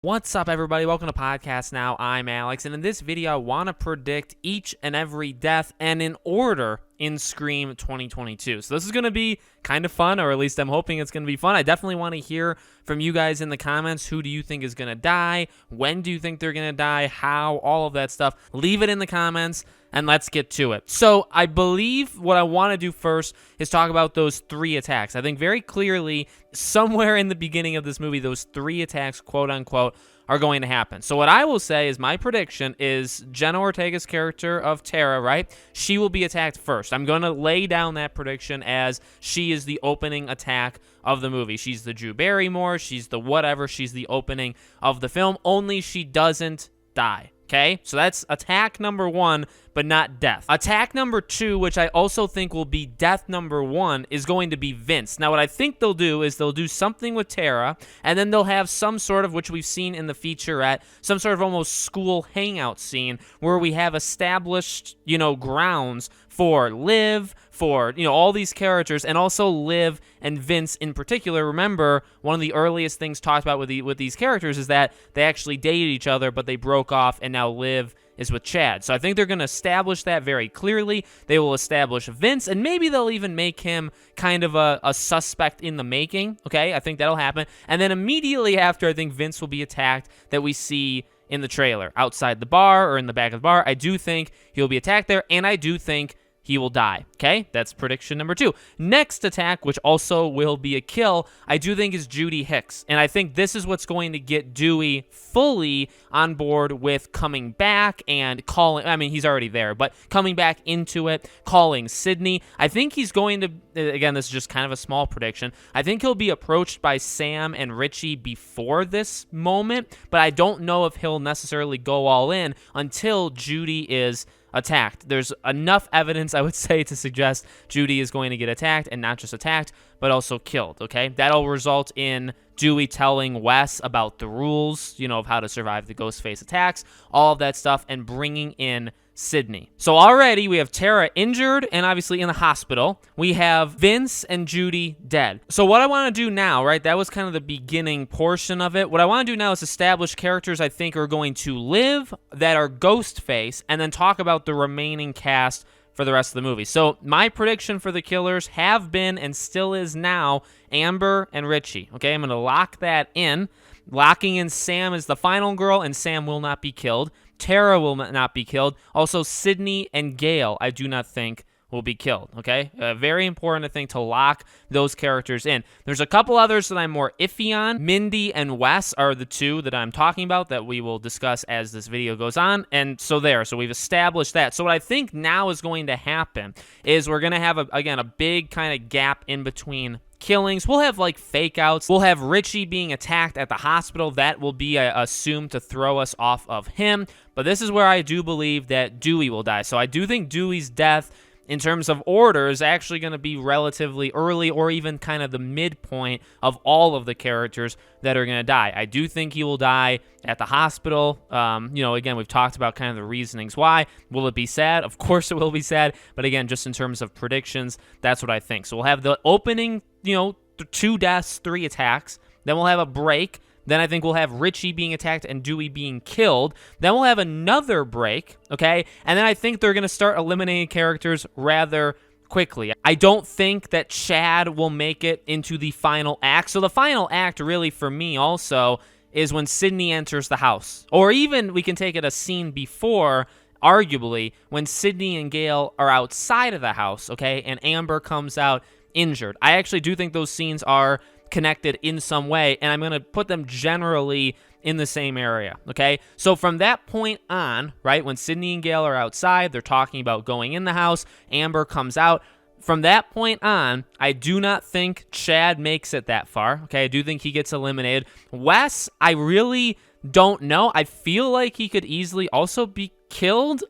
What's up, everybody? Welcome to Podcast Now. I'm Alex, and in this video, I want to predict each and every death and in order in Scream 2022. So this is going to be kind of fun, or at least I'm hoping it's going to be fun. I definitely want to hear from you guys in the comments. Who do you think is going to die? When do you think they're going to die? How? All of that stuff. Leave it in the comments, and let's get to it. So I believe what I want to do first is talk about those 3 attacks. I think very clearly, somewhere in the beginning of this movie, those 3 attacks, quote unquote, are going to happen. So what I will say is my prediction is Jenna Ortega's character of Tara, right? She will be attacked first. I'm going to lay down that prediction as she is the opening attack of the movie. She's the Drew Barrymore. She's the whatever. She's the opening of the film. Only she doesn't die. Okay, so that's attack number 1, but not death. Attack number 2, which I also think will be death number 1, is going to be Vince. Now, what I think they'll do is they'll do something with Tara, and then they'll have some sort of, which we've seen in the featurette, some sort of almost school hangout scene where we have established, grounds for Liv, for, all these characters, and also Liv and Vince in particular. Remember, one of the earliest things talked about with these characters is that they actually dated each other, but they broke off, and now Liv is with Chad. So I think they're going to establish that very clearly. They will establish Vince, and maybe they'll even make him kind of a suspect in the making, okay? I think that'll happen. And then immediately after, I think Vince will be attacked, that we see in the trailer, outside the bar or in the back of the bar. I do think he'll be attacked there, and I do think he will die, okay? That's prediction number 2. Next attack, which also will be a kill, I do think is Judy Hicks. And I think this is what's going to get Dewey fully on board with coming back and calling, he's already there, but coming back into it, calling Sidney. I think he's going to, again, this is just kind of a small prediction, I think he'll be approached by Sam and Richie before this moment, but I don't know if he'll necessarily go all in until Judy is attacked. There's enough evidence, I would say, to suggest Judy is going to get attacked, and not just attacked, but also killed, okay? That'll result in Dewey telling Wes about the rules, of how to survive the Ghostface attacks, all of that stuff, and bringing in Sidney. So already we have Tara injured and obviously in the hospital. We have Vince and Judy dead. So what I want to do now, right, that was kind of the beginning portion of it. What I want to do now is establish characters I think are going to live that are Ghostface, and then talk about the remaining cast for the rest of the movie. So my prediction for the killers have been and still is now Amber and Richie. Okay, I'm going to lock that in. Locking in Sam as the final girl, and Sam will not be killed. Tara will not be killed. Also, Sidney and Gail, I do not think will be killed, okay? Very important, I think, to lock those characters in. There's a couple others that I'm more iffy on. Mindy and Wes are the 2 that I'm talking about that we will discuss as this video goes on, and so we've established that. So what I think now is going to happen is we're going to have, a big kind of gap in between killings. We'll have fake outs. We'll have Richie being attacked at the hospital. That will be assumed to throw us off of him. But this is where I do believe that Dewey will die. So I do think Dewey's death, in terms of order, is actually going to be relatively early, or even kind of the midpoint of all of the characters that are going to die. I do think he will die at the hospital. Again, we've talked about kind of the reasonings why. Will it be sad? Of course it will be sad. But again, just in terms of predictions, that's what I think. So we'll have the opening, 2 deaths, 3 attacks. Then we'll have a break. Then I think we'll have Richie being attacked and Dewey being killed. Then we'll have another break, okay? And then I think they're going to start eliminating characters rather quickly. I don't think that Chad will make it into the final act. So the final act, really, for me also, is when Sidney enters the house. Or even we can take it a scene before, arguably, when Sidney and Gail are outside of the house, okay? And Amber comes out injured. I actually do think those scenes are connected in some way, and I'm going to put them generally in the same area, okay? So from that point on, right, when Sidney and Gail are outside, they're talking about going in the house, Amber comes out. From that point on, I do not think Chad makes it that far, okay? I do think he gets eliminated. Wes, I really don't know. I feel like he could easily also be killed.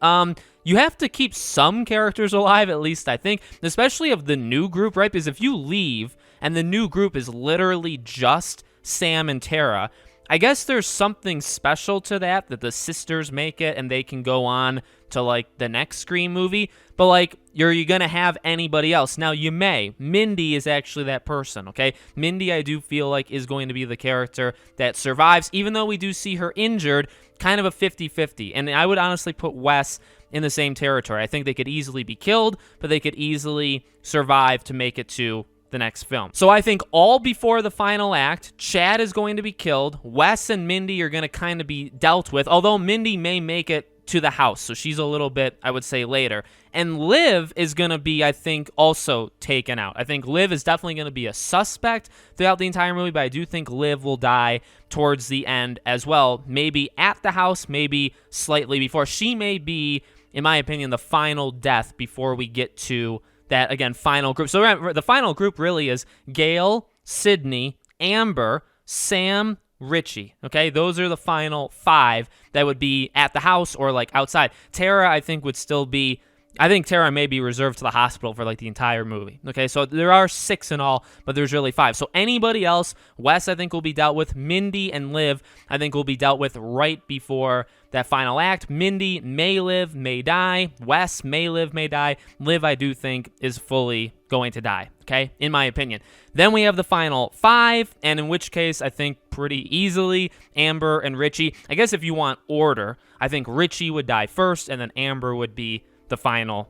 You have to keep some characters alive, at least I think, especially of the new group, right? Because if you leave and the new group is literally just Sam and Tara, I guess there's something special to that the sisters make it and they can go on to like the next Scream movie. But like, are you going to have anybody else? Now, you may. Mindy is actually that person, okay? Mindy, I do feel like, is going to be the character that survives, even though we do see her injured, kind of a 50-50. And I would honestly put Wes in the same territory. I think they could easily be killed, but they could easily survive to make it to the next film. So I think all before the final act, Chad is going to be killed. Wes and Mindy are going to kind of be dealt with, although Mindy may make it to the house, so she's a little bit, I would say, later. And Liv is going to be, I think, also taken out. I think Liv is definitely going to be a suspect throughout the entire movie, but I do think Liv will die towards the end as well. Maybe at the house, maybe slightly before. She may be, in my opinion, the final death before we get to that, again, final group. So remember, the final group really is Gale, Sydney, Amber, Sam, Richie. Okay, those are the final 5 that would be at the house or like outside. Tara, I think, would still be. I think Tara may be reserved to the hospital for like the entire movie. Okay, so there are 6 in all, but there's really 5. So anybody else, Wes, I think, will be dealt with. Mindy and Liv, I think, will be dealt with right before that final act. Mindy may live, may die. Wes may live, may die. Liv, I do think, is fully going to die, okay, in my opinion. Then we have the final 5, and in which case, I think pretty easily, Amber and Richie. I guess if you want order, I think Richie would die first, and then Amber would be the final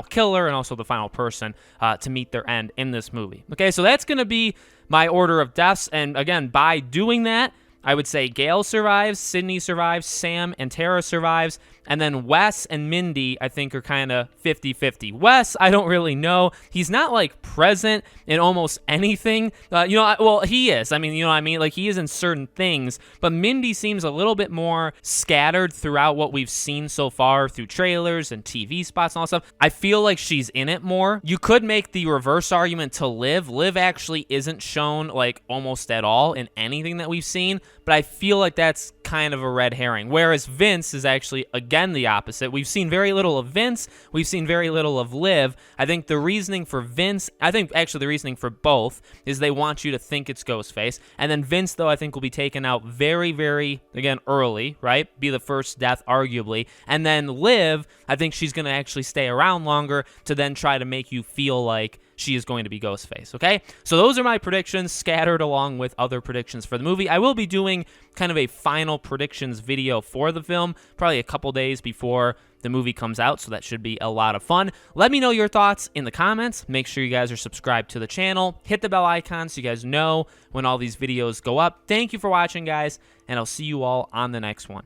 killer and also the final person to meet their end in this movie. Okay, so that's going to be my order of deaths, and again, by doing that, I would say Gale survives, Sydney survives, Sam and Tara survives, and then Wes and Mindy, I think, are kind of 50-50. Wes, I don't really know. He's not, like, present in almost anything. Well, he is. I mean, you know what I mean? Like, he is in certain things, but Mindy seems a little bit more scattered throughout what we've seen so far through trailers and TV spots and all that stuff. I feel like she's in it more. You could make the reverse argument to Liv. Liv actually isn't shown, like, almost at all in anything that we've seen, but I feel like that's kind of a red herring, whereas Vince is actually, again, the opposite. We've seen very little of Vince. We've seen very little of Liv. I think the reasoning for Vince, I think actually the reasoning for both is they want you to think it's Ghostface. And then Vince, though, I think will be taken out very, very, again, early, right? Be the first death, arguably. And then Liv, I think she's going to actually stay around longer to then try to make you feel like she is going to be Ghostface, okay? So those are my predictions, scattered along with other predictions for the movie. I will be doing kind of a final predictions video for the film, probably a couple days before the movie comes out, so that should be a lot of fun. Let me know your thoughts in the comments. Make sure you guys are subscribed to the channel. Hit the bell icon so you guys know when all these videos go up. Thank you for watching, guys, and I'll see you all on the next one.